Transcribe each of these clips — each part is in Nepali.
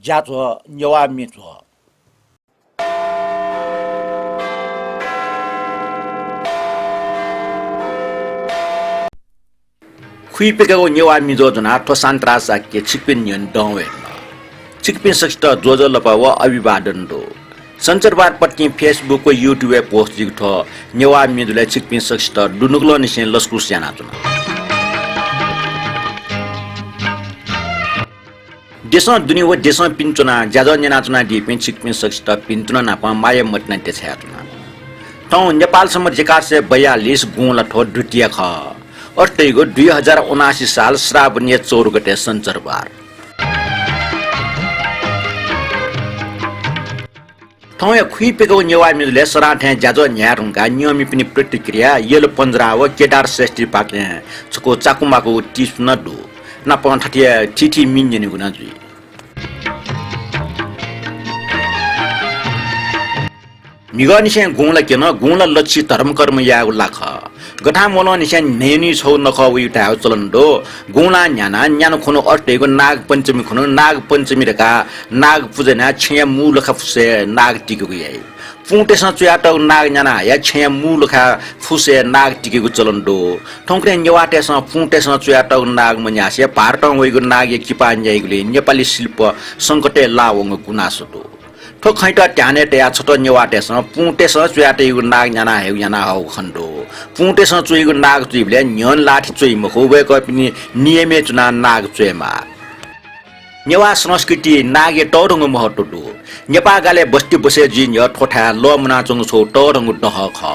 叫做Newa Me Jho。开别个Newa Me Jho जना ठो सन्तास के छिकपिन नियन डवे छिकपिन सष्ट जोजो लपाव अभिवादन दो संचारबार पत्नी फेसबुक को यूट्यूब पोस्ट जिगठो Newa Me Jho छिकपिन सष्ट दुनुगलो निसे लस्कु स्याना जना देशों दुनिया वो देशों पिंचुना ज्यादा जना चुना दी पिंच छिकपिन सष्ट पिंचुना नापा माये मतना तेछया चुना तो नेपाल सम्म जिकार से 42 गुण लठो द्वितीय ख और तैगो 2079 साल श्रावण 4 गते संचारबार थौया खुइपेको Newa Me Jho सराठे ज्याजो न्यारुङका नियमित पनि प्रतिक्रिया येलो पन्जराव केदार श्रेष्ठी पाके छको चाकुमाको टिस न दु न पन्थटिया ठिठी मिन्जने गुना जुई निगनिसे गुणला केन गुणला लक्षी धर्म कर्म यागु लाख गठा मोलो निसे नेनी छौ नख उइटा चलन दो गुणा न्याना न्यानो खुनो अटेको नाग पञ्चमी खुनो नाग पञ्चमी रका नाग पूजना छ्या मूलखा फुसे नाग टिकेको याइ पुटेसँग चुयाटक नाग न्याना या छ्या मूलखा फुसे नाग टिकेको चलन दो ठोंक्रे नेवाटेसँग पुटेसँग चुयाटक नाग मन्यासे भारतङ वइगो नाग किपान जाइगले नेपाली शिल्प संकटे लावङ गुनासो दो ठो खैटा ट्याने ट्या छोटो नेवाटेसँग पुटेसँग चुयाटेको नाग न्याना हेउ न्याना हौ खण्डो पुटेसँग चुइगो नाग चुइबले न्यन लाठी चुइ मखो वेको पनि नियमे चुना नाग चुएमा नेवा संस्कृति नागे टौरङ महत्व दु नेपालले बस्ती बसे जिन य ठोठा लमना चंग छौ टौरङ डह ख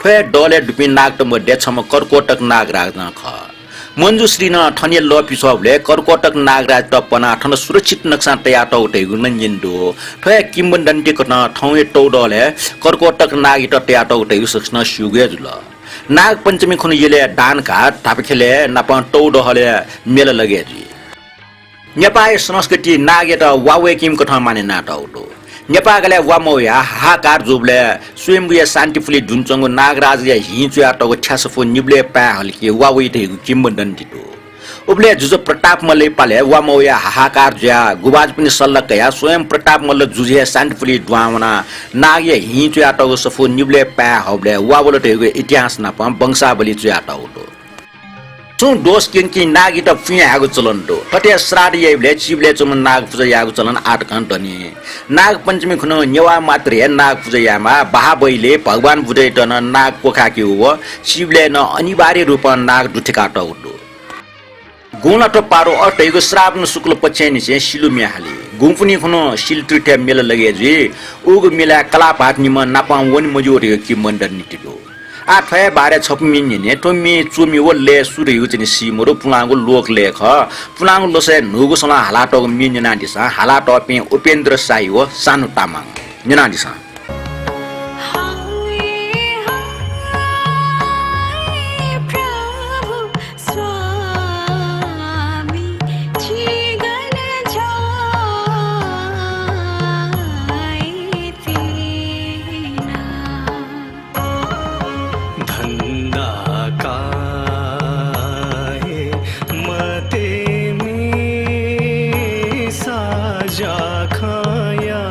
ठोय डले दुपि नाग त मध्ये छम करकोटक नाग राख्न ख मञ्जुश्री न ठने लपिसबले करकोटक नागराज टपना ठन सुरक्षित नक्सा तयार टौटे गुनन्जिन्दो ठोय किम्बन्दन्ति कन ठौए टौडले करकोटक नाग त तयार टौटे सक्न सुगे जुल नाग पञ्चमी खुन येले दान घाट थापखेले नप टौडहले मेल लगे जी नेपाली संस्कृति नागे त वावे किम कथा माने नाटौडो नेपालले वामोया हाकार जुबले स्वयंबुया शान्तिफुली जुनचंगो नागराज या हिचुया टगो छ्यासफो निब्ले पा हल्के वावे तेगु किम्बन्दन्ति दो उबले जुजो प्रताप मल्ले पाले वामोया हाकार ज्या गुबाज पनि सल्लकया स्वयं प्रताप मल्ल जुजे शान्तिफुली द्वावना नागे हिचुया टगो सफो निब्ले पा हबले वावलो तेगु इतिहास न पम वंशावली जुया टगो चु दोष किनकि नागी त फियागु चलन दो कटे श्राद्ध यइबले चिबले चुम नाग पूजा यागु चलन 8 घण्टा नि नाग पञ्चमी खुनो नेवा मात्रे नाग पूजा यामा बाहाबैले भगवान बुझैटन नाग पोखा कि हो चिबले न अनिवार्य रूपमा नाग दुठेका टौडो गुण त पारो अटैको श्रावण शुक्ल पक्ष निसे सिलुमिया हाली गुम्पुनी खुनो सिलट्रिटे मेल लगे जी उगु मेला कलापात निम नापा वन मजोरे कि मण्डन निटिलो आ थय बारे छपमिन ने टोमी चुमी वले सुरयु जनि सिमरो पुलाङो लोक लेख पुलाङो लोसे नुगु सला हालाटो मिन्जना दिसा हालाटो पे उपेन्द्र साई हो सानु तामाङ निना दिसा जा खाया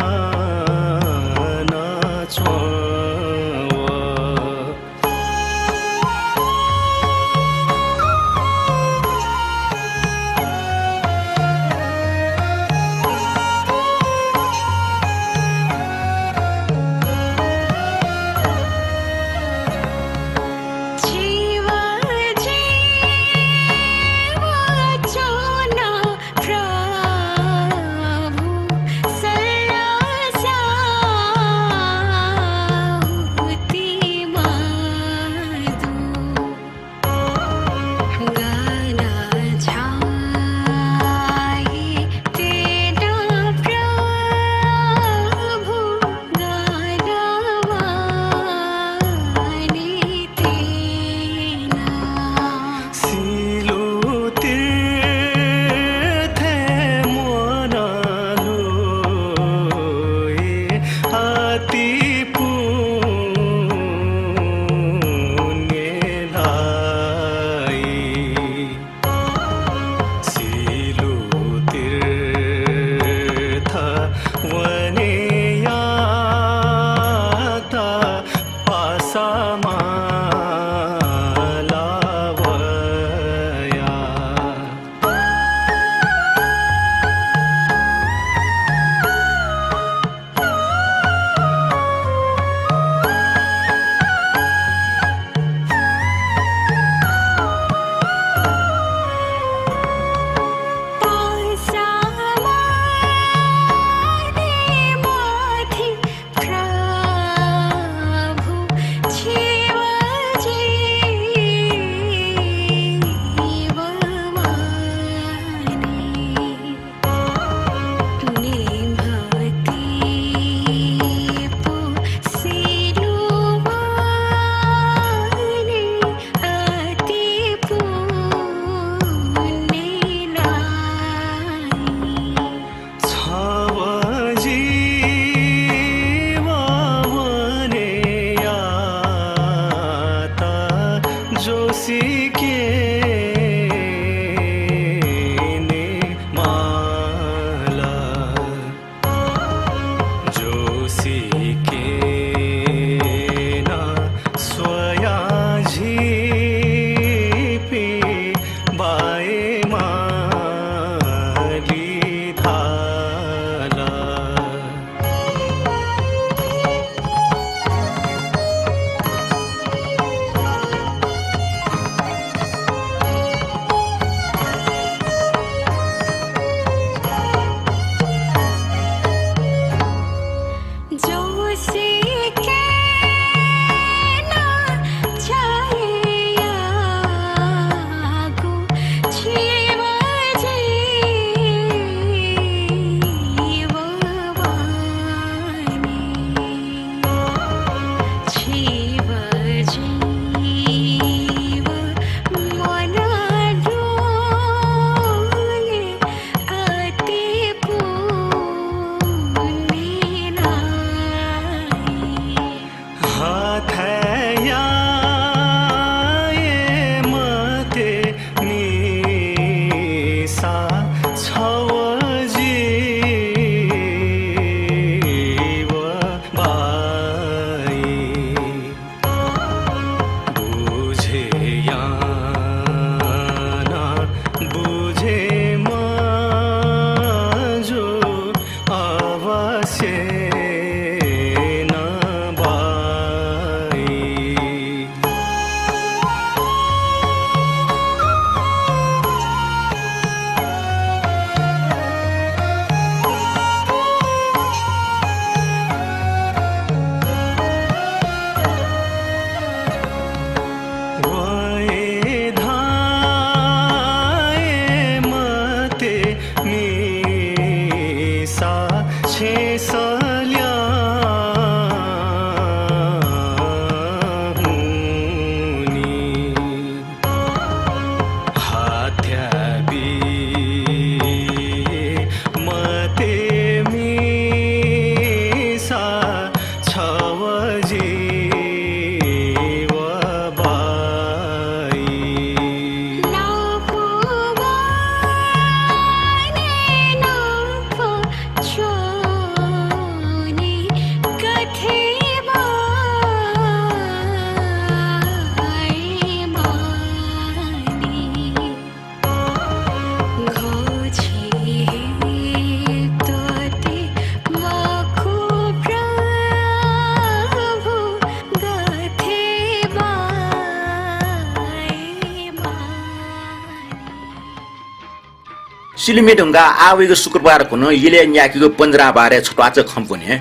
सिलिमे ढुङ्गा आवेको शुक्रबार कुन इले न्याकीको पन्जरा बारे छटवाच खम्पुने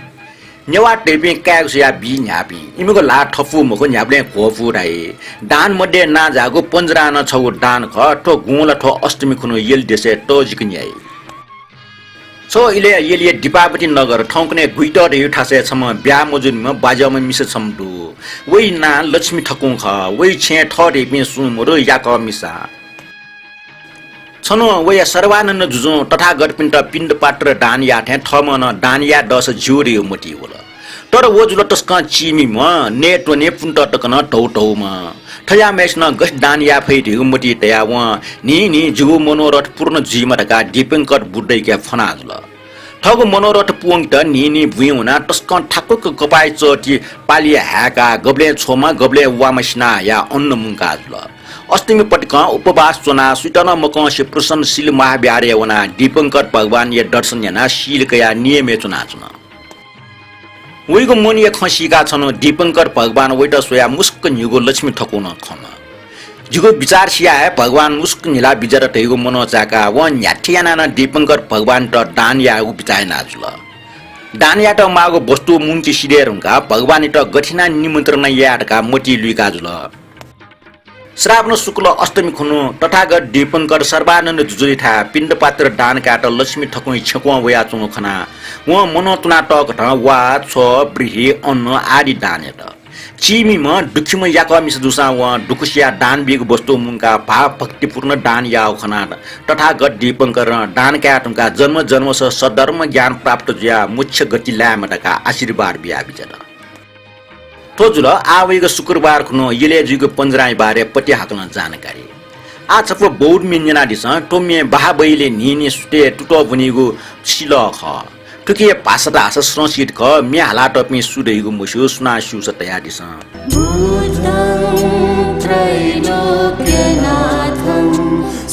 नेवा टेपे क्यागस या बी न्यापी इमेको ला ठफु मको न्याप्ले कोफु राई दान मध्ये ना जागो पन्जरा न छौ दान ख ठो गुला ठो अष्टमी खुनु यल देसे टोजिक न्याय सो इले यले दिपावती नगर ठौकने गुइटर यो ठासे छम ब्या मजुन म बाजामा मिसे छमदु वइ ना लक्ष्मी ठकुङ ख वइ छे ठरे पे सुमरो याक मिसा छनो वया सर्वानन्द जुजो तथागत पिण्ड पात्र दान या ठे ठमन दान या दस ज्युरे मोटी होला तर वो जुल तस्का चिमी म नेट ने पुन्ट टकन टौ टौ म ठया मेस्न गस दान या फैदि मोटी तया व नि जुगु मनोरथ पूर्ण जीमरका दीपंकर बुड्दै के फना जुल ठगु मनोरथ पुङ त नि बुइउना तस्का ठाकुक कपाइ चटी पालिया हाका गब्ले छोमा गब्ले वामसिना या अन्न मुंका जुल अष्टमी पटक उपवास चुना सुटन मकसे प्रसन्नशील महाव्यारे वना दीपंकर भगवान या दर्शन याना शीलकया नियमे चुना चुना वइको मनिया खसीका छन दीपंकर भगवान वइट सोया मुस्क निगो लक्ष्मी ठकुन खन जिगो विचार सिया है भगवान मुस्क निला बिजर तैगो मनो चाका व न्याठियाना न दीपंकर भगवान त दान या उ बिचाय नाजुल दान या त मागो वस्तु मुंची सिरेरुका भगवान त गठिना निमन्त्रण याटका मोटी लुइका जुल श्रावण शुक्ल अष्टमी खुनु तथागत दीपंकर सर्वानन्द जुजुलिथा पिण्डपात्र दान काट लक्ष्मी ठकुई छकुवा वया चुङो खना व मनोतुना टक ठ वा छ ब्रिहि अन्न आदि दान त चिमी म दुखिम याक मिस दुसा व दुखसिया दान बिग वस्तु मुंका भाव भक्तिपूर्ण दान या खना तथागत दीपंकर दान काटुका जन्म जन्म सधर्म ज्ञान प्राप्त ज्या मुख्य गति ल्यामटका आशीर्वाद बिया बिजरा थोजुल आवेको शुक्रबार खुनो यलेजुको पन्जराई बारे पति हाक्न जानकारी आछको बौड मिन्जना दिस टोमे बाहाबैले निने सुटे टुटो बनिगो सिल ख टुके पासता आस संस्कृत ख मे हाला टपी सुदैगो मुसु सुना सुस तया दिस बुद्धं त्रैलोक्यनाथं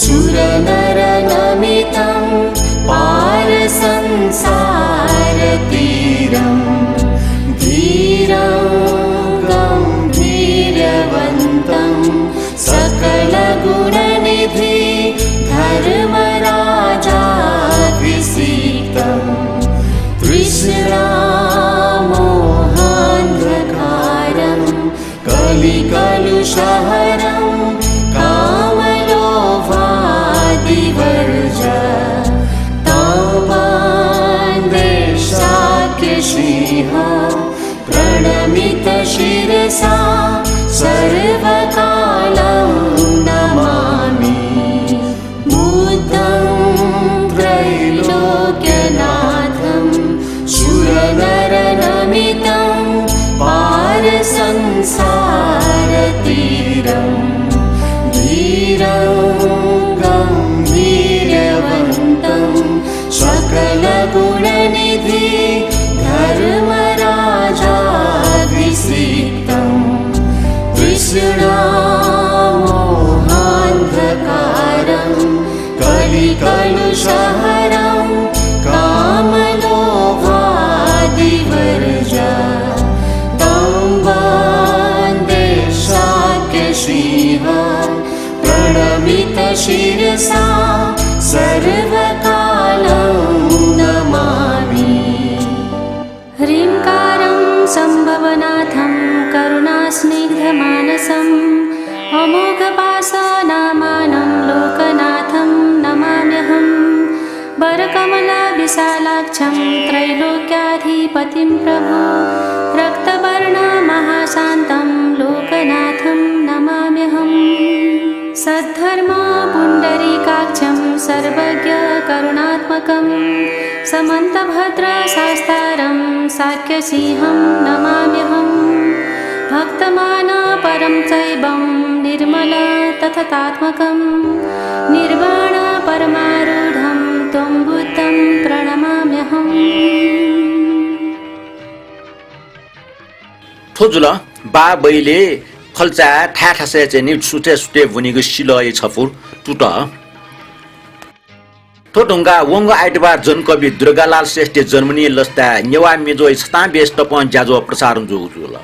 सुरनरनमितं पार संसारतीरं धीरं सकलगुणनिधि धर्मराजाभिषिक्तं तृष्णामोहान्धकारं कलिकलुषहरं कामलोभादिवर्ज तापान्देशाख्यसिंह प्रणमित शिरसा सर्वकालं नमामि बुद्धं त्रैलोक्यनाथं सुरनरनमितं पार संसारतीरं धीरं गम्भीरवन्तं सकलगुणनिधि धर्मराजाभिषिक्तं तृष्णामोहान्धकारं कलिकलुषहरं कामलोभादिवर्ज तं वन्दे शाक्यसिंह प्रणमित शिरसा सर्वकालं नमामि ह्रीङ्कारं सम्भवनाथं करुणास्निग्धमानसम् अमोघपाशनामानं लोकनाथं नमाम्यहं वरकमलविशालाक्षं त्रैलोक्याधिपतिं प्रभु रक्तवर्णमहाशान्तं लोकनाथं नमाम्यहं सद्धर्मपुण्डरीकाक्षं सर्वज्ञकरुणात्मकं समन्तभद्रशास्तारं शाक्यसिंहं नमाम्यहं भक्तमानपरं चैवं निर्मल तथतात्मकं निर्वाणपरमारूढं त्वं बुद्धं प्रणमाम्यहम् थोजुल बा बैले खल्चा ठाठासे चाहिँ सुटे सुटे बनेको सिलय छफुर टुट थोटुङ्गा वंग आइतबार जनकवि दुर्गालाल श्रेष्ठ जन्मनी लस्ता नेवा मेजो छता बेस्ट पन ज्याजो प्रसारण जोजुल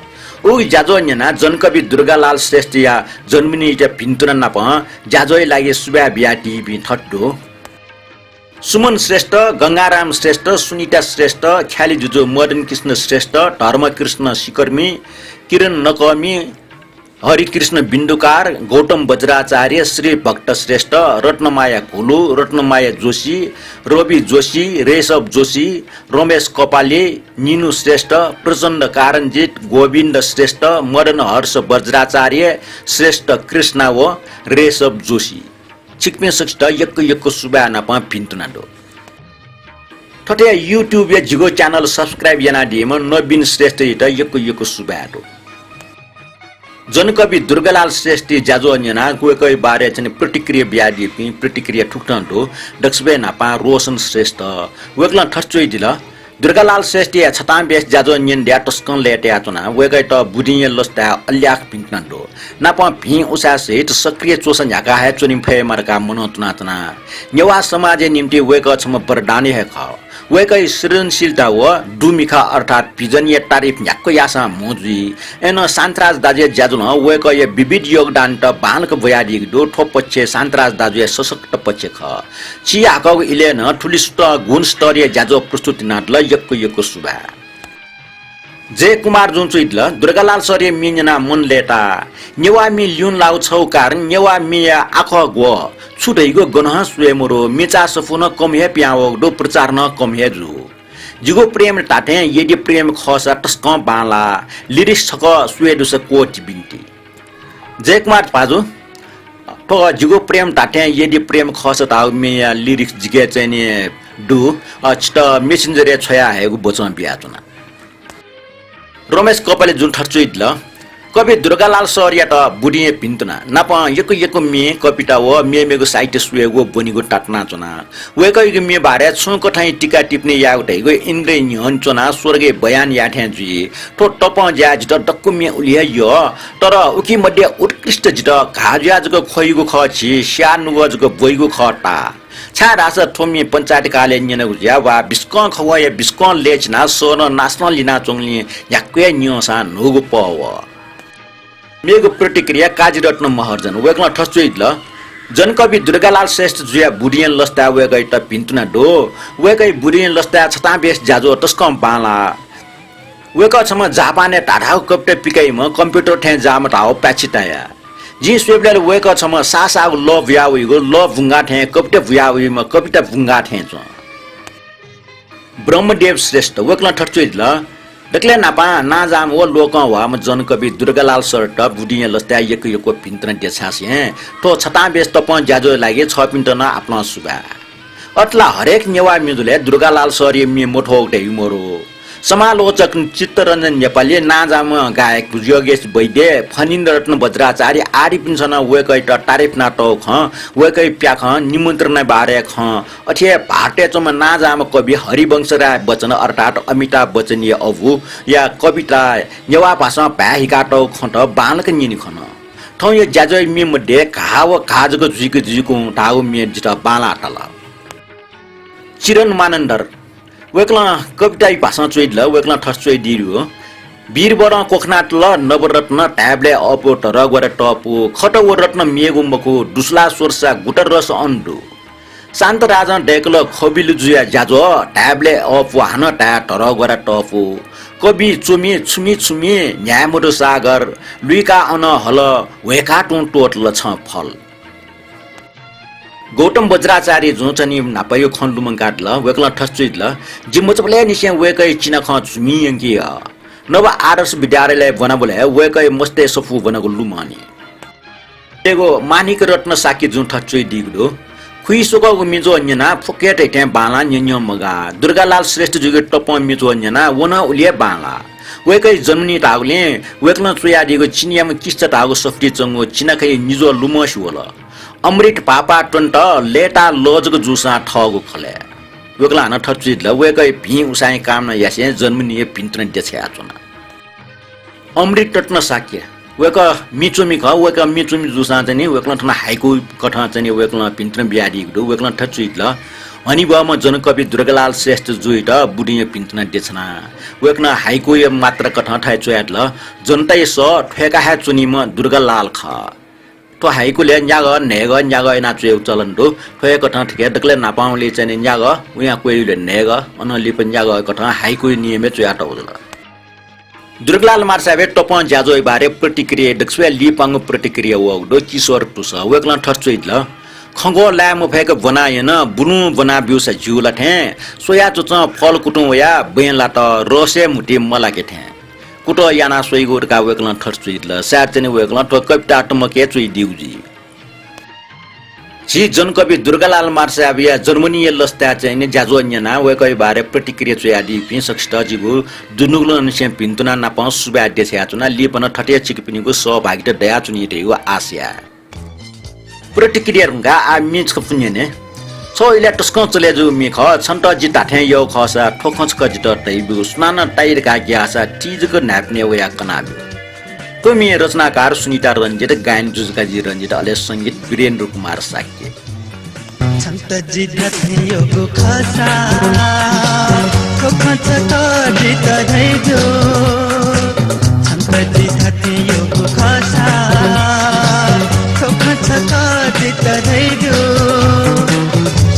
ओ ज्याजो न्याना जनकवि दुर्गालाल श्रेष्ठ या जन्मनी ज भिन्तुन नप ज्याजोय लागि सुबा बिया टिभी ठट्टो सुमन श्रेष्ठ, गंगाराम श्रेष्ठ, सुनिता श्रेष्ठ, ख्याली जुजो मदन कृष्ण श्रेष्ठ, धर्मकृष्ण सिकर्मी, किरण नकमी, हरिकृष्ण बिन्दुकार, गौतम वज्राचार्य, श्री भक्त श्रेष्ठ, रत्नमाया घोलु, रत्नमाया जोशी, रवि जोशी, रेशव जोशी, रमेश कपाले, निनु श्रेष्ठ, प्रचण्ड कारञ्जित, गोविन्द श्रेष्ठ, मदन हर्ष वज्राचार्य श्रेष्ठ, कृष्ण व रेशव जोशी चिक्मे सक्षित यक्को सुबा नापा पिन्तुनाडो ठटे यूट्यूब या जिगो च्यानल सब्सक्राइब याना दिएम नवीन श्रेष्ठ इट यक्को सुबाडो जनकवि दुर्गालाल श्रेष्ठ जाजो अन्यना गोकै बारे चाहिँ प्रतिक्रिया ब्याडी प्रतिक्रिया ठुक्टन्डो दक्षबे नापा रोशन श्रेष्ठ वेक्ला ठच्चोइ दिला दुर्गालाल श्रेष्ठ या छताम बेस जाजो अन्यन ड्या टस्कन लेटे आचना वेकै त बुदिय लस्ता अल्याख पिन्टनडो नापा भि उसा सहित सक्रिय चोसन झाका है चोनिम फे मरका मनोतनातना नेवा समाज निम्ति वेक छम बरदानी है ख वेकै सृजनशीलता व दुमिखा अर्थात पिजनीय तारिफ न्याक्को यासा मोजी एन शान्तराज दाजे ज्याजुन वेक य विविध योगदान त बालक बयाडी दो ठोप पक्ष शान्तराज दाजे सशक्त पक्ष ख चियाको इलेन ठुलिस्ट गुणस्तरीय ज्याजो प्रस्तुति नाटल यक्को सुबा जय कुमार जुनचुइदल दुर्गालाल सरे मिन्जना मन लेटा नेवा मि ल्युन लाउ छौ कारण नेवा मिया आख गो छुदैगो गनह सुएमरो मिचा सफुन कम हे प्याओ दो प्रचार न कम हे जु जिगो प्रेम टाटे यदि प्रेम खस टस्क बाला लिरिक्स छक सुए दुस कोट बिन्ती जय कुमार पाजु तो जिगो प्रेम टाटे यदि प्रेम खस ताउ मिया लिरिक्स जिगे चाहिँ दु अष्ट मेसेन्जर छया हेगु बचन बियाचना रमेश कपाले जुन ठर्चुइदल कवि दुर्गालाल सर या त बुढिए पिन्तुना नाप यको मे कविता व मेगो साहित्य सुएगो बनिगो टाटना चना वेको मे बारे छु कठाई टीका टिप्ने या उठैगो इन्द्र न्हन चना स्वर्गे बयान याठे जुइ तो टप ज्या जित डक्कु मे उलिया यो तर उकी मध्ये उत्कृष्ट जित घाज्या जको खइगो खछि स्यानुगो जको बोइगो खटा छा रास थोमी पंचायत काले न्यन गुज्या वा बिस्कन खवय बिस्कन लेचना सोन नास्न लिना चोंगली याक्वे न्योसा नुगु पव मेगो प्रतिक्रिया काजीरत्न महर्जन वेक्ला ठस्चुइदल जनकवि दुर्गालाल श्रेष्ठ जुया बुढियन लस्ता वेगै त पिन्तुना डो वेगै बुढियन लस्ता छता बेस जाजो तस्कम बाला वेक छम जापाने टाढाउ कप्टे पिकाइम कम्प्युटर ठे जाम टाउ प्याचिताया जी स्वेबले वेक छम सासा लभ याउइगो लभ भुंगा ठे कप्टे भुयाउइम कविता भुंगा ठे छ ब्रह्मदेव श्रेष्ठ वेक्ला ठच्चुइदल दक्ले नापा ना जाम वो लोक वाम जनकवि दुर्गालाल सर्ट बुढिया लस्ता यको पिन्तन देछास हे तो छता बेस तप ज्याजो लागे 6 पिन्तन आफ्नो सुबा अटला हरेक नेवा मिजुले दुर्गालाल सर मे मोठो उठे मोरो समालोचक चित्तरञ्जन नेपाली नाजाम गायक योगेश वैद्य फनिन्द्र रत्न वज्राचार्य आदि पिन्छन वेकै त तारिफ नाटक ख वेकै प्याख निमन्त्रण बारे ख अथे भारतीय चम नाजाम कवि हरिवंश राय बच्चन अर्थात अमिताभ बच्चन अभु या कविता नेवा भाषा भ्याहिकाटौ खट बालक निनि खन ठौ यो ज्याजै मे मध्ये घाव घाजको जुइको ढाउ मे जित बाला टला चिरन मानन्दर वेक्ला कविता भाषा चोइदल वेक्ला ठस चोइ दिरु वीरवर कोखनाट ल नवरत्न ट्याब्ले अपो तर गरे टपु खटव रत्न मेगुम्बको दुसला सोर्सा गुटर रस अन्डु शान्त राजा डेकल खबिलु जुया जाजो ट्याब्ले अपो हान ट्या तर गरे टपु कवि चुमी छुमी न्यामरो सागर लुइका अन हल वेका टोटल छ फल गौतम वज्राचार्य जोचनी नापयो खण्डुमन काटल वेक्ला ठस्चुइदल जिम्मचपले निसे वेकै चिना ख झुमी यंकी नव आदर्श विद्यालय बनाबले वेकै मस्ते सफु बनगु लुमानी तेगो मानिक रत्न साकी जुन ठच्चुइ दिगदो खुइसोको मिजो अन्यना फुकेट एटे बाला न्यन्य मगा दुर्गालाल श्रेष्ठ जुगे टप मिजो अन्यना वन उलिए बाला वेकै जन्मनी तागले वेक्ला चुया दिगो चिनियाम किस्त तागो सफ्टी चंगो चिनाकै निजो लुमस होला अमृत पापा टन्ट लेटा लोजको जुसा ठगु खले वेक्ला न ठच्चुइदल वेकै भि उसाइ काम न यासे जन्मनी पिन्तन देछे आचुना अमृत टट्न साक्य वेक मिचुमी ख वेक मिचुमी जुसा चाहिँ वेक्ला ठना हाइको कठा चाहिँ वेक्ला पिन्तन बियाडी दु वेक्ला ठच्चुइदल हनी बम जनकवि दुर्गालाल श्रेष्ठ जुइट बुढिय पिन्तन देछना वेक्ना हाइको मात्र कठा ठाइ चोयादल जनतै स ठेका हा चुनीम दुर्गालाल ख to haikulia nyaga nega nyaga na treu chalan do phe ko tha thike dakle na pauli chen nyaga uya kwei le nega ona li pan nyaga ko tha haiku नियमे चुया टौला Durgalal मार साहेब टपन ज्याजो बारे प्रतिक्रिया दक्षवे लिपांग प्रतिक्रिया वो दो किशोर पुस वेकला ठर्चुइल खंगो लाम फेक बनायन बुनु बना बिउसा जुला थे सोया चुच फल कुटु या बेला त रसे मुटी मलाके थे कुटो याना सोइगोर का वेकला ठर्चुइल साचने वेकला तो कविता टमके चुइ दिउजी जी जनकवि दुर्गालाल मार साहेब या जर्मनी लस्ता चाहिँ ज्याजो न्याना वेकै बारे प्रतिक्रिया चुयादी पि सक्ष्ट जिगु दुनुगलन से पिन्तुना नाप सुबाद्य छ्याचुना लिपन ठटे चिकपिनीको सहभागिता दया चुनि रेगु आस्या प्रतिक्रिया रुंगा आ मिच खपुन्यने सो इले टस्क चले जु मि ख छन्त जिता थे यो खसा ठोखच क जित तैबु स्नान टाइर का ग्यासा चीजको नाप्ने वया कनाबु कमी रचनाकार सुनिता रञ्जित गायन जुजकाजी रञ्जित अले संगीत वीरेन्द्र कुमार साक्य छन्त जित यो खसा ठोखच क जित धैजो छन्त जित यो खसा ठोखच क जित धैजो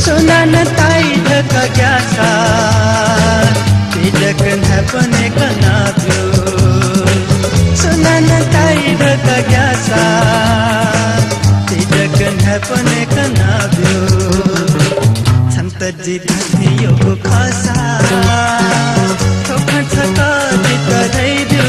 सुनान ताई धक ग्यासा तिजक नपने कनाब्यो सुनान ताई धक ग्यासा तिजक नपने कनाब्यो छन्त जित यो खसा ठोखच क जित धैजो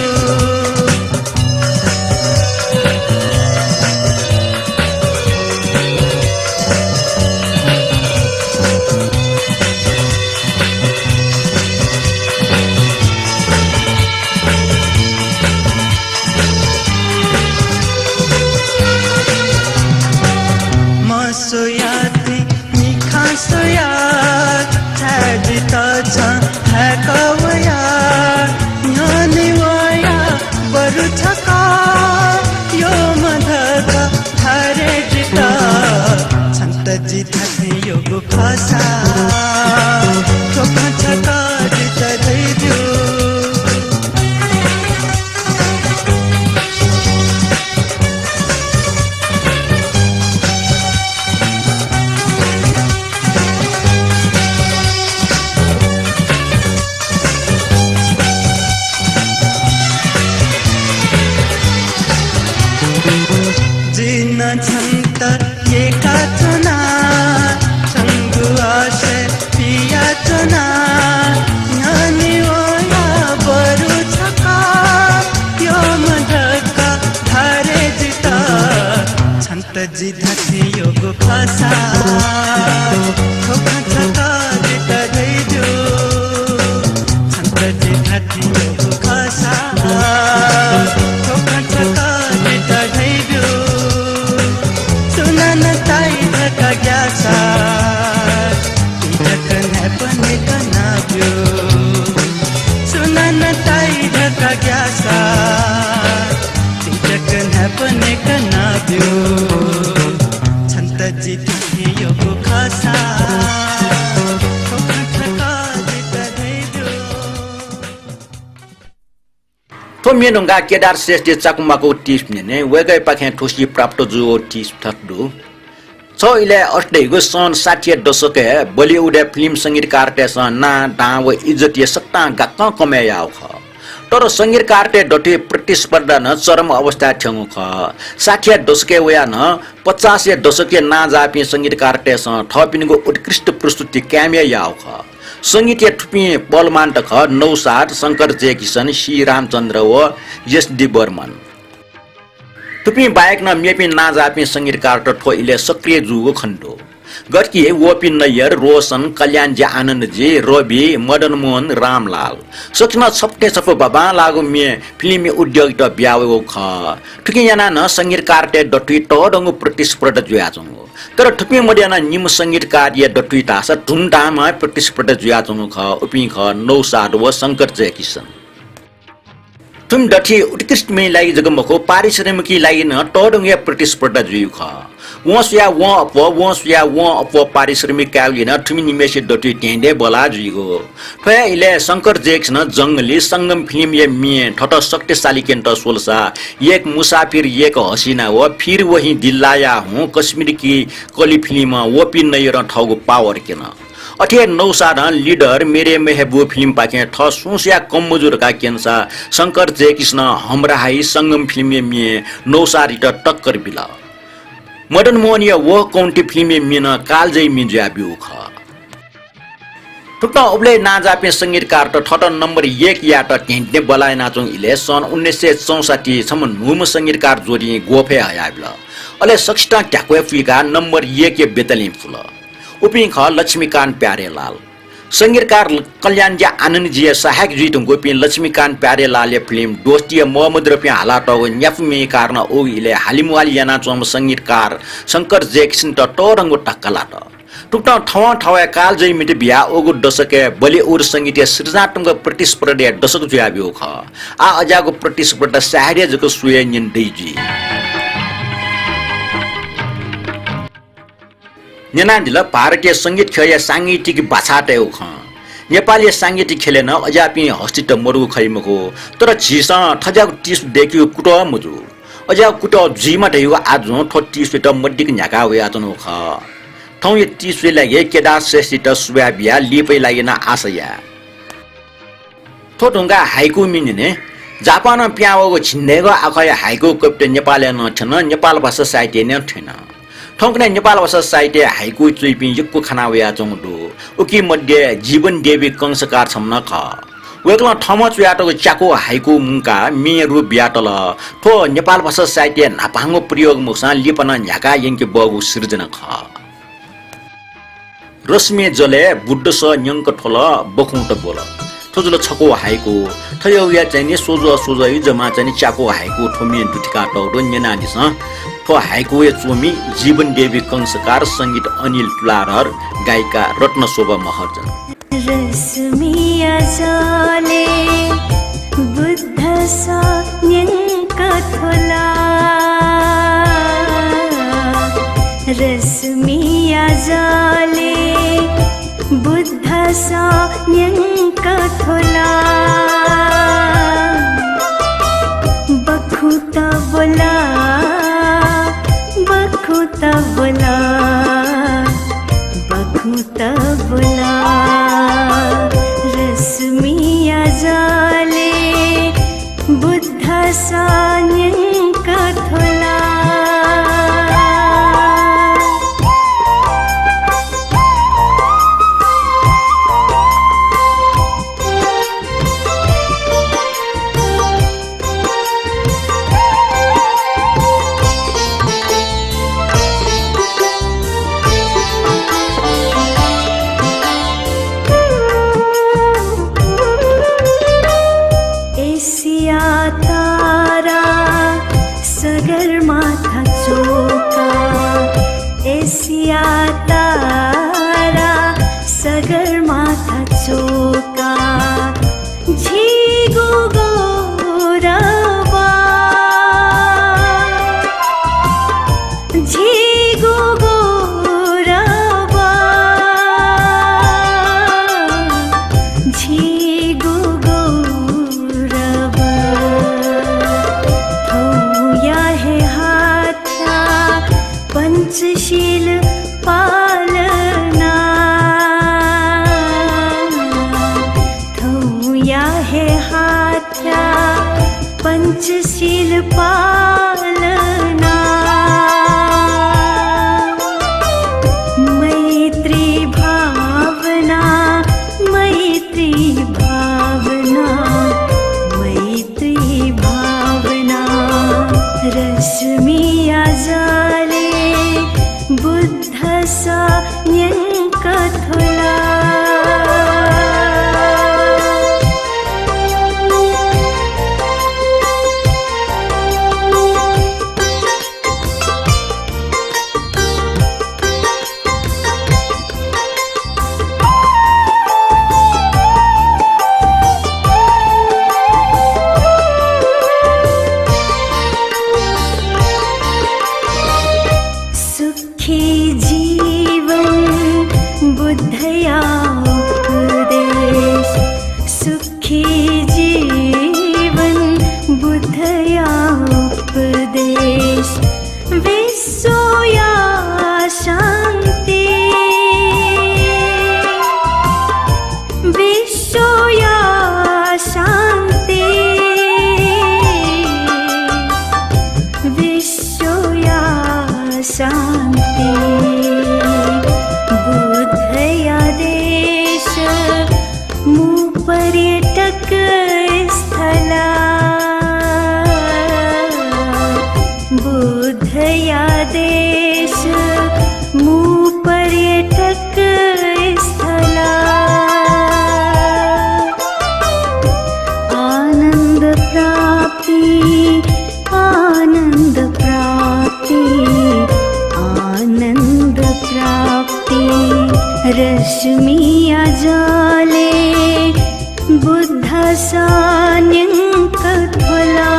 सोयाती मिखा सोयात छाजित छ हैकवया न्यानी वया बरु छका यो मधका थारे जिता छन्त जित यो खसा ठोका छका जित दैजो छन्त ये का चुना संगुआ से पिया चुना न्यानी वया बरु छका यो मधका धारे जिता छन्त जित यो खसा ठोका छका जित दैजो छन्त जित यो खसा ठोका छका जित दैजो सुनान ताई धक ग्यासा तिजक नपने कनाब्यो सुनान ताई धक ग्यासा तिजक नपने कनाब्यो छन्त जित यो खसा ठोका छका जित दैजो तो मेनुंगा केदार श्रेष्ठ चाकुमाको टिप्स ने वेगै पाखे ठोसी प्राप्त जुओ टिप्स थक्दु छ इले अस्ट्रेलियाको सन् 60 दशके बलिउड फिल्म संगीतकार टेसन ना दाव इज्जतीय सट्टा गक्क कमायाउ ख तर संगीतकार टे डटे प्रतिस्पर्धा न चरम अवस्था छंगु ख 60 दशके वया न 50 दशके ना जापी संगीतकार टेसन थपिनको उत्कृष्ट प्रस्तुति क्यामे याउ ख संगीतीय ठुपी बलमान ख नौसाद शंकर जयकिशन श्री रामचन्द्र व एस डी बर्मन ठुपी बाहेक न मेपी नाजापी संगीतकार ठो इले सक्रिय जुगो खण्डो गर्की वोपी नैयर रोशन कल्याणजी आनन्दजी रवि मदन मोहन रामलाल सक्न छप्टे छप बाबा लागु मे फिल्मी उद्योग त ब्यावो ख ठुकी याना न संगीतकार टे डटुई टडंगु प्रतिस्पर्धा जुयाचंगु तर ठुपी मडियाना निम संगीतकार या डटुई तासा धुमधाम प्रतिस्पर्धा जुयाचंगु ख उपी ख नौसाद व शंकर जयकिशन तुम डठी उत्कृष्ट में लागि जगमको पारिश्रमिकी लागि न टडंगे प्रतिस्पर्धा जुयु ख वसुया व अप पारिश्रमिक काउलिन ठुमिनी मेसे डटी टेंडे बला जुइगो ठया इले शंकर जेक्स न जंगली संगम फिल्म ये मिए ठट शक्तिशाली केन्ट सोलसा एक मुसाफिर एक हसीना व फिर वही दिल्लाया हूं कश्मीर की कली फिल्म वो पिन नयर ठगु पावर केन अठे नौसाधन लीडर मेरे मेहबूब फिल्म पाके ठ सुसिया कमजोर का केन्सा शंकर जेक्स न हमरा हाई संगम फिल्म ये मिए नौसारिट टक्कर बिला मदन मोहन या वो काउंटी फिल्म मिन कालजै मिज्या बिउख टुक्न उब्ले नाजापे संगीतकार त ठट नम्बर 1 या त टेन्टे बलाय नाचों इले सन् 1964 सम्म नुम संगीतकार जोडी गोफे हयाबिल अले सक्ष्टा ट्याक्वे फुइका नम्बर 1 के बेतलिम फुल उपिङ ख लक्ष्मीकान्त प्यारेलाल संगीतकार कल्याणजी आनन्दजी सहायक जुइतुङ गोपी लक्ष्मीकान्त प्यारेलालले फिल्म दोस्ती मोहम्मद रफी हालाटो न्याफमे कारण ओ इले हालिमुवाली याना चोम संगीतकार शंकर जेक्सन त टोरंगो टक्कलाट टुक्टा ठवा काल जै मिटे बिया ओगु दशके बलिउड संगीत सृजनात्मक प्रतिस्पर्धा दशक जुयाबियो ख आ अजाको प्रतिस्पर्धा साहरे जको सुये निन दैजी नेनादिल भारतीय संगीत खेल सांगीतिक बाछाटे उख नेपाली सांगीतिक खेलेन अजापि हस्तित मरु खैमको तर झिस ठजाको टिस देखियो कुटो मुजु अजा कुटो झिमा दैयो आज ठो टिस त मड्डिक न्याका वे आजनो ख ठौ ये टिस लागे केदार श्रेष्ठ सुया बिया लिपै लागेन आशया ठोटुङका हाइकु मिनिने जापान प्यावको छिन्नेको आखय हाइकु कप्टे नेपाली न छन नेपाल भाषा साहित्य न छैन ठोकने नेपाल भाषा साहित्य हाइकु चुइपि यक्कु खनावया चंगडो उकी मध्ये जीवन देवी कंसकार छम्न ख वेकला ठम चुयाटको चाको हाइकु मुका मे रु ब्याटल ठो नेपाल भाषा साहित्य नापाङो प्रयोग मुसा लिपन न्याका यंके बगु सृजना ख रश्मि जले बुड्ड स न्यंक ठोल बखुंट बोल थजुल छको हाइकु थयो या चाहिँ सोजो जमा चाहिँ चाको हाइकु ठोमिन दुठका टौडो नेनादिस ठो हाइकु ए चोमी जीवन देवी कंसकार संगीत अनिल तुलारहर गायिका रत्न शोभा महर्जन रश्मिया जले बुद्ध स न्यंक ठोला रश्मिया जले बुद्ध स न्यंक ठोला बखुता बोला बखुता बोला बखुता बोला रश्मिया जले बुद्ध स न्यंक ठोला पंचशील पालना थौया है हाथ्या पंचशील पालना मैत्री भावना मैत्री भावना मैत्री भावना रश्मिया जले बुद्ध स न्यंक ठोला आजले बुद्ध सान्यङ्क थोला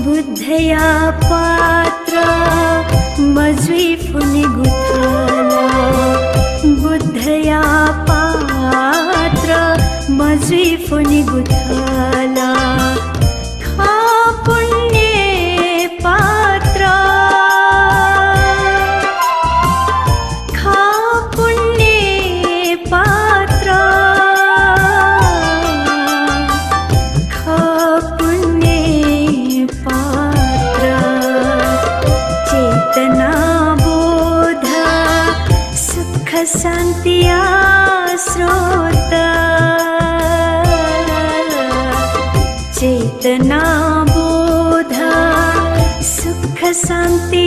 बुद्धया पात्र मजुई फुने गुथला बुद्धया पात्र मजुई फुने गुथला खा पुण्य पात्र खा पुण्य पात्र खा पुण्य पात्र चेतना बोध सुख शान्ति स्रोत चेतना बोध सुख शान्ति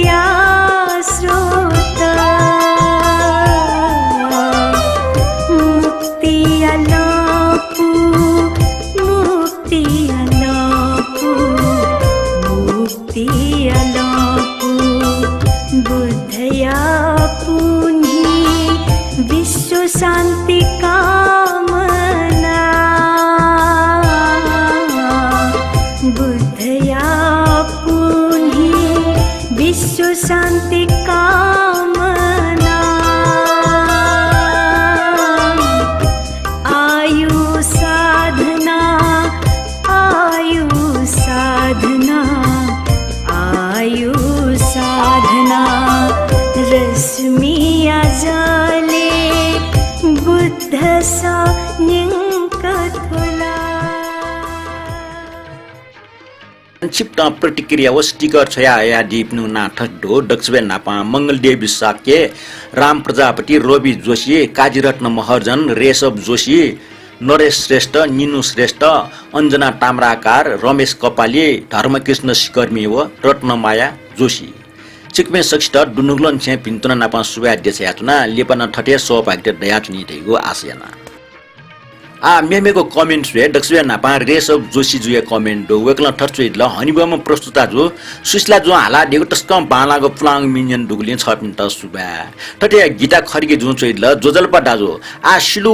स्रोत मुक्ति अलापु मुक्ति अलापु मुक्ति अलापु बुद्धया पुनि विश्व शान्ति कामना बुद्धया पुनि विश्व शान्ति कामना आयु साधना आयु साधना आयु साधना रश्मि आजले बुद्ध सान्यङ्क थोला संक्षिप्त प्रतिक्रिया व स्टिकर छया या दीप्नु नाथ ढो दक्षवे नापा मंगलदेवी साक्य राम प्रजापति रवि जोशी काजीरत्न महर्जन रेशव जोशी नरेश श्रेष्ठ निनु श्रेष्ठ अञ्जना ताम्राकार रमेश कपाली धर्मकृष्ण सिकर्मी व रत्नमाया जोशी चिकमे सक्षित डुनुग्लन छे पिन्तुना नापा सुव्याद्य छयाचुना लेपना ठटे सौभाग्य दयाचुनी थेगो आशयना आ मेमेको कमेन्ट रे दक्षवे नापा रेशव जोशी जुए कमेन्ट दो वेकला ठर्चुइ ल हनिबम प्रस्तुता जो सुस्ला जो हाला देगो टस्कम बालाको प्लाङ मिन्यन दुगलिन छ पिन्त सुबा ठटे गीता खर्के जुन चोइ ल जोजलपा दाजो आ शिलु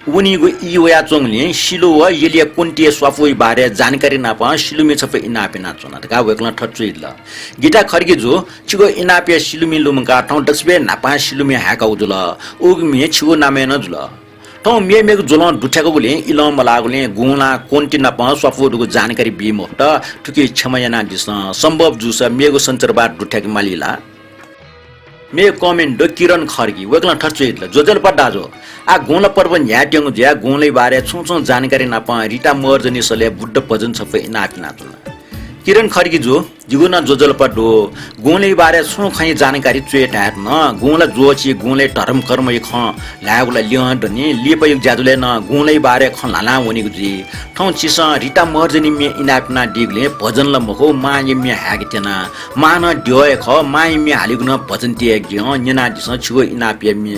उनीको इवया चोङले शिलु व यलिया कुन्टिए स्वाफोइ बारे जानकारी नापा शिलुमे छपे इनापे नाचोना तका वेकला ठर्चुइ ल गीता खर्के जो छिगो इनापे शिलुमी लुमका ठौ दक्षवे नापा शिलुमे हाका उजुल उगमे छिगो नामे न जुल ठौ मेमेको जोलन दुठ्याको गुले इलम लागुले गुना कोन्टी नापा स्वाफोको जानकारी बिमोट ठुके क्षमयना दिस सम्भव जुस मेगो सञ्चारबार दुठ्याको मालिला मे कमेन्ट दो किरण खर्की वेकला ठर्चुइल जोजल पड्डाजो आ गोला पर्व न्याट्यङ ज्या गोलै बारे छुछो जानकारी नापा रिटा मर्जनी सले बुद्ध भजन छफे नापि नाचुन किरण खर्की जो जिगुना जोजल पड्डो गोलै बारे छु खै जानकारी चुएट हात न गोला जोची गोलै धर्म कर्म ख लागुला लियन दनि लिपयोग ज्याजुले न गोलै बारे ख लाला वनिको जी ठौ चिस रिटा मर्जनी मे इनापना डिगले भजन ल मखो माये मे हागितेना मान ड्योय ख माये मे हालिगुन भजन तिएक ज्य नेना दिस छुगो इनापे मे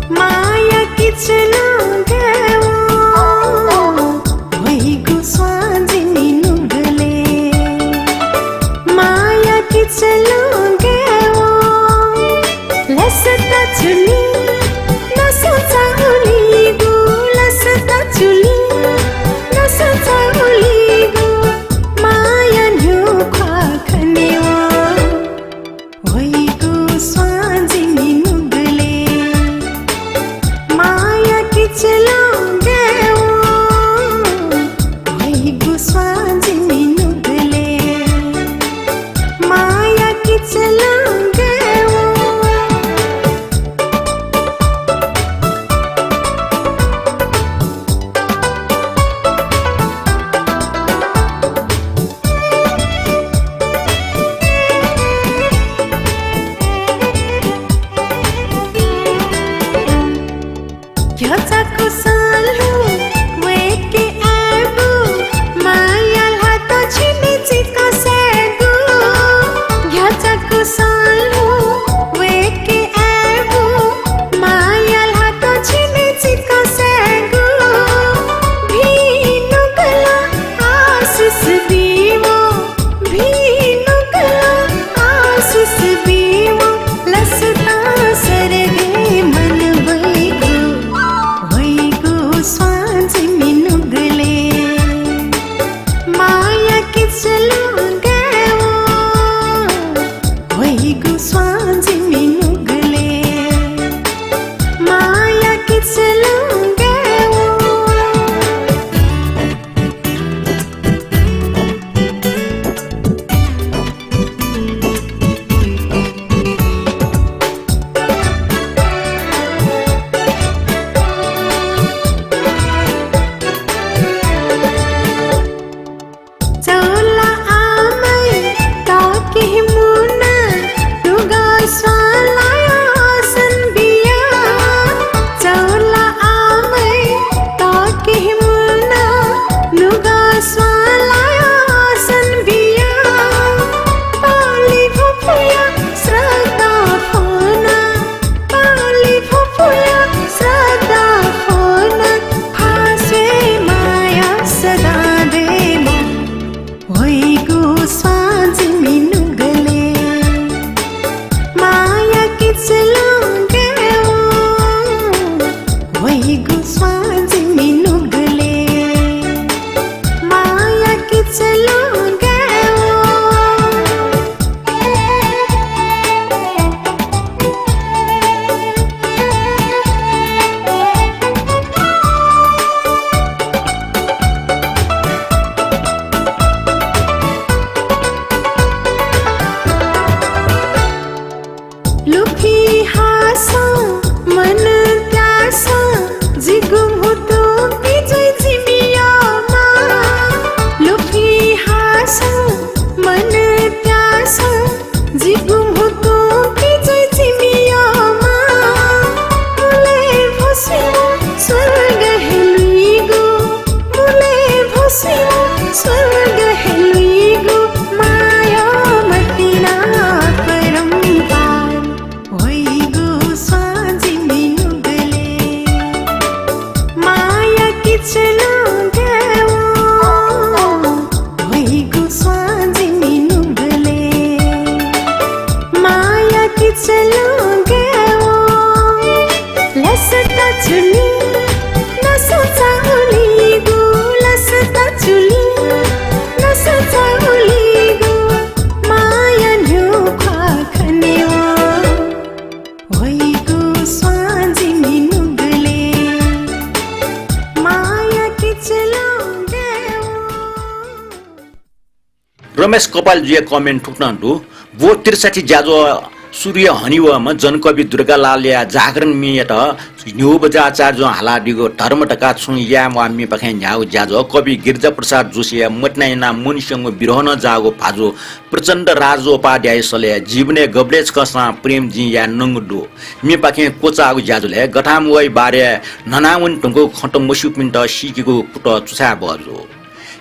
Why चलोगे भइगो स्वाझिनी नुगले माया की चलोगे लसता चुली नसता उलीगो लसता चुली नसता उलीगो माया न्यू खाखनेवा भइगो स्वाझिनी नुगले माया की चलोगे रमेश कपालजीले कमेन्ट ठुक्नहरु वो 63 ज्याजो सूर्य हनिवमा जनकवि दुर्गालाल या जागरण मियत न्यू बजाचार्य हालाडिगो धर्मटका छु या मामी पखे न्याउ ज्याजो कवि गिरिजा प्रसाद जोशी मटनाइना मुनिसँग बिरहन जागो फाजो प्रचण्ड राजो उपाध्याय सले जीवने गबरेज कसा प्रेम जी या नंगडो मि पखे कोचागो ज्याजोले गठाम वइ बारे ननाउन टंगो खट मसु पिन्ट सिकेको पुट चुसा बजो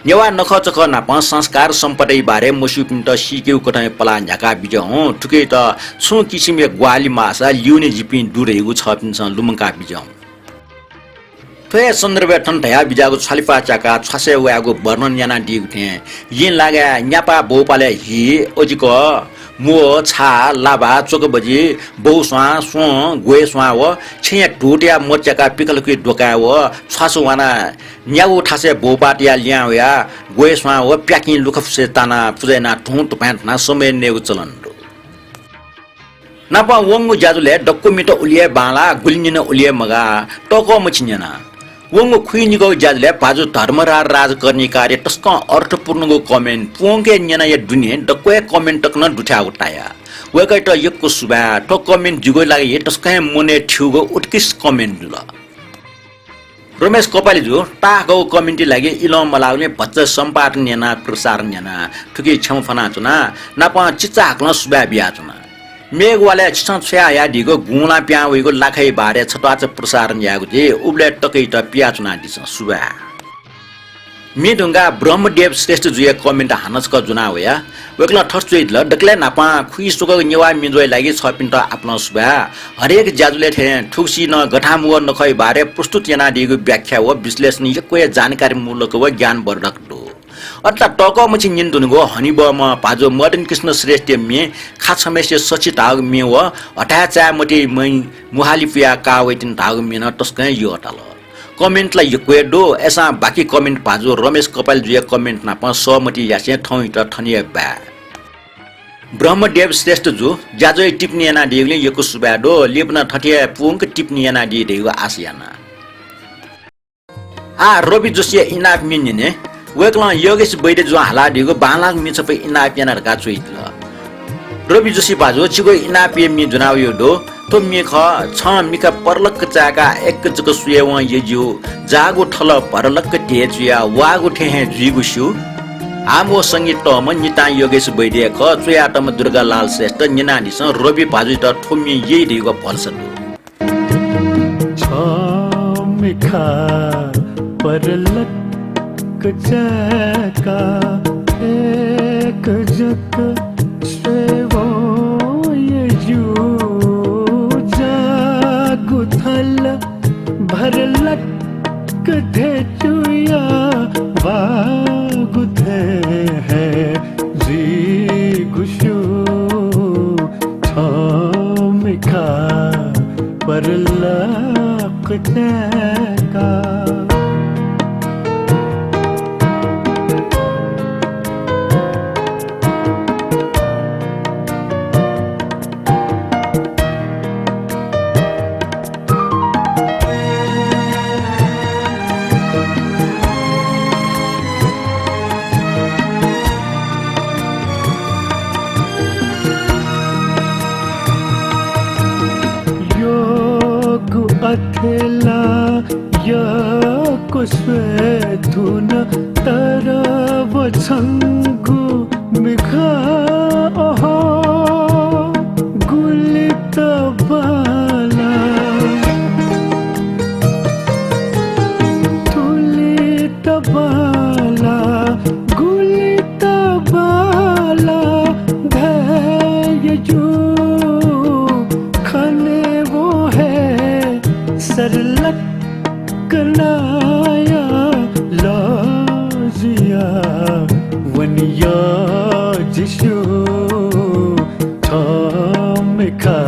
नेवा नखचख नाप संस्कार सम्पदै बारे मसु पिन्ट सिकेउ कठै पला झ्याका बिज हो ठुकै त छु किसिमे ग्वाली मासा लिउने जिपि दुरेगु छ पिन्छ लुमका बिज थ्वे सन्दर्भ ठन्ठया बिजागो छलिफा चाका छसे वागो वर्णन याना दिगथे यिन लागे न्यापा बोपाले हि ओजिको मो छा लाबा चोक बजी बहुस्वा सो गोए स्वा व छिया टोटिया मोर्चाका पिकलकी डोका व छासो वाना न्याउ ठासे बोपाटिया ल्याया गोए स्वा व प्याकिङ लुखफसे ताना पुजेना ठुट प्यान्टना समय नेउ चलन नापा वंगु ज्याजुले डक्कु मिटो उलिए बाला गुलिन उलिए मगा टको मछिन्याना वंगु खुइनिगो ज्याजुले पाजु धर्मरा राजकर्णी कार्य टस्क अर्थपूर्णगो कमेन्ट पोंगे न्याना या दुनिया डक्वे कमेन्ट टक्न दुठा उठाया वेकै त यक्को सुबा तो कमेन्ट जुगो लागि टस्कै मने ठ्युगो उत्कृष्ट कमेन्ट ल रमेश कपाली जो टागो कमेन्टी लागि इलम मलाउने भच्च सम्पादन न्याना प्रसारण न्याना ठुकी छम फना चुना नापा चिचा हक्न सुबा बिया चुना मेघवाले छिसा छया या दिगो गुना प्यावेको लाखै बारे छटाच प्रसारण यागु जे उबले टकै त पिया चुना दिस सुबा मिडुंगा ब्रह्मदेव श्रेष्ठ जुए कमेन्ट हानसको जुना होया वेक्ला ठस्चुइ ल डक्ले नापा खुइसुक नेवा मिजोय लागि छपिन्ट आफ्नो सुबा हरेक ज्याजुले थे ठुक्सी न गठाम व नखै बारे प्रस्तुत याना दिगु व्याख्या व विश्लेषण यक्को जानकारी मूलक व ज्ञान वर्धक दो अट्ला टको मछि निन्दुनुगो हनिबमा पाजो मदन कृष्ण श्रेष्ठ मे खाछमेसे सचित हाग मे व अटाचा मति मै मुहालिफिया कावैतिन धाग मेन टस्कै यो अटाल कमेन्ट ला यक्वेडो एसा बाकी कमेन्ट पाजो रमेश कपाल जुए कमेन्ट ना प सहमति यासे ठौइ त ठनिए बा ब्रह्मदेव श्रेष्ठ जो ज्याजो टिप्नी याना दिगले यको सुबाडो लेपना ठटिया पुंक टिप्नी याना दि देगो आसियाना आ रवि जोशी इनाप मिन्ने वेक्ला योगेश बैदे जो हाला दिगो बालाग मिछपै इनाप याना रका चुइतल रवि जोशी बाजो चिगो इनाप मि जुनाउ यो दो तो मेख छ मिका परलक चाका एक जक सुयव यजु जागो ठल परलक तेजुया वागो ठेहे जुगुसु आमो संगीत म निता योगेश बैदे ख चुयाटम दुर्गालाल श्रेष्ठ निनानी स रवि बाजु त ठोमी यही दिगो भल्सन छ मिका परलक चाका एक जक सुयव यजु गुथल भरलक धेचुया वागुथे है जी गुशु छमिखा परलक का अथेला यको स्वेथुन तर वछंगु मिखा ओहो गुलित बाला तुलित बाला गुलित बाला धैर्यजु खने वो है सरलक कनाया बनिया जिसु छमेखा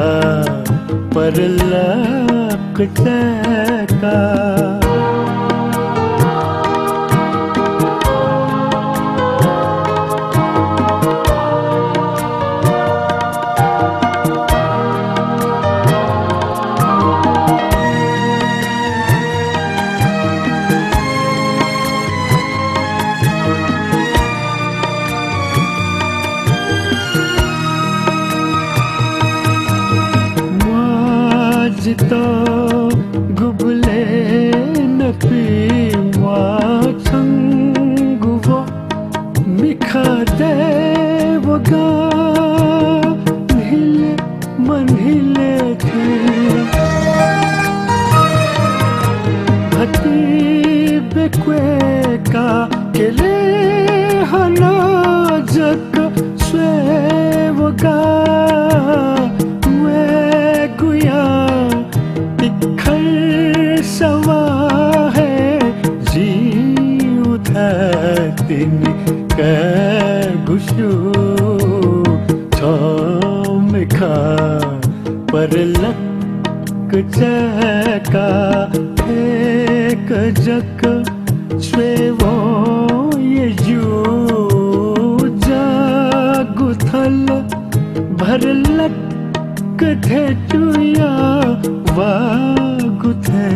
परलक चका जितो गुबले नपी वाचंगुवो मिखा देवगा हिले मन हिले थे भती बेक्वे का केले हलो जग स्वेवगा सवा है जीव दिन गुशु छमेखा परलक चका एक जक स्वेवो ये यू जागुथल भरलक धेटुया वागुथे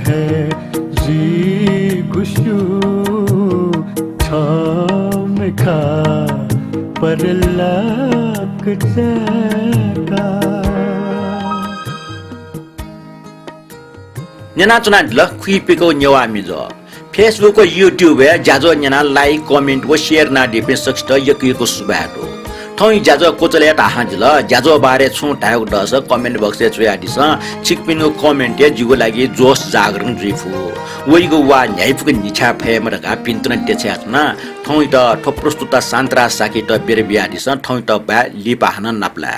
है जी गुशु छमेखा परलक चका न्याना चुना ल खुइपेको नेवा मी झो फेसबुक को यूट्यूब है जाजो न्याना लाइक कमेंट वो शेयर ना डिपे सक्स्ट यकिको सुबाटो थौइ जाजो कोचले हाजिल जाजो बारे छु टाउ दस कमेन्ट बक्स चुया दिस छिकपिनो कमेन्ट या जुगो लागि जोश जागरण जुइफु वइगो वा न्याइफुको निछा फेमरका पिन्तन टेछ्यातना थौइ त ठोप्रस्तुता सान्त्रा साकी त बेर बिया दिस थौइ त बा लिपाहन नाप्ला